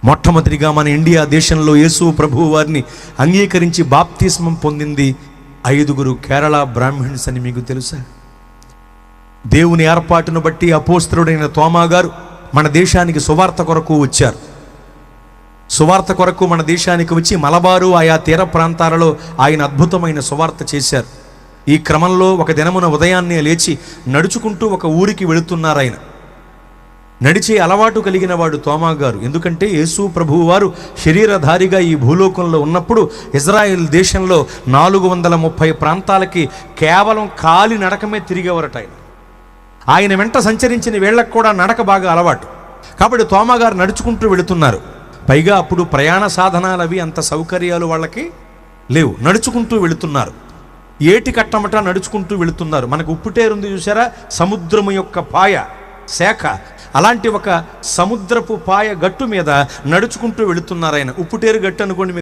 మొట్టమొదటిగా మన ఇండియా దేశంలో యేసు ప్రభువు వారిని అంగీకరించి బాప్తిస్మం పొందింది 5 కేరళ బ్రాహ్మణ్స్ అని మీకు తెలుసా? దేవుని ఏర్పాటును బట్టి అపోస్తలుడైన తోమా గారు మన దేశానికి సువార్త కొరకు వచ్చారు. సువార్త కొరకు మన దేశానికి వచ్చి మలబారు ఆయా తీర ప్రాంతాలలో ఆయన అద్భుతమైన సువార్త చేశారు. ఈ క్రమంలో ఒక దినమున ఉదయాన్నే లేచి నడుచుకుంటూ ఒక ఊరికి వెళుతున్నారు. ఆయన నడిచే అలవాటు కలిగిన వాడు తోమా గారు. ఎందుకంటే యేసు ప్రభువు వారు శరీరధారిగా ఈ భూలోకంలో ఉన్నప్పుడు ఇజ్రాయెల్ దేశంలో 430 ప్రాంతాలకి కేవలం కాలి నడకమే తిరిగేవారట. ఆయన వెంట సంచరించిన వీళ్ళకు కూడా నడక బాగా అలవాటు. కాబట్టి తోమా గారు నడుచుకుంటూ వెళుతున్నారు. పైగా అప్పుడు ప్రయాణ సాధనాలు అవి అంత సౌకర్యాలు వాళ్ళకి లేవు. నడుచుకుంటూ వెళుతున్నారు. ఏటి కట్టమట నడుచుకుంటూ వెళుతున్నారు. మనకు ఉప్పుటేరుంది చూసారా, సముద్రము యొక్క పాయ శాఖ, అలాంటి ఒక సముద్రపు పాయ గట్టు మీద నడుచుకుంటూ వెళుతున్నారు ఆయన. ఉప్పుటేరు గట్టు అనుకోండి.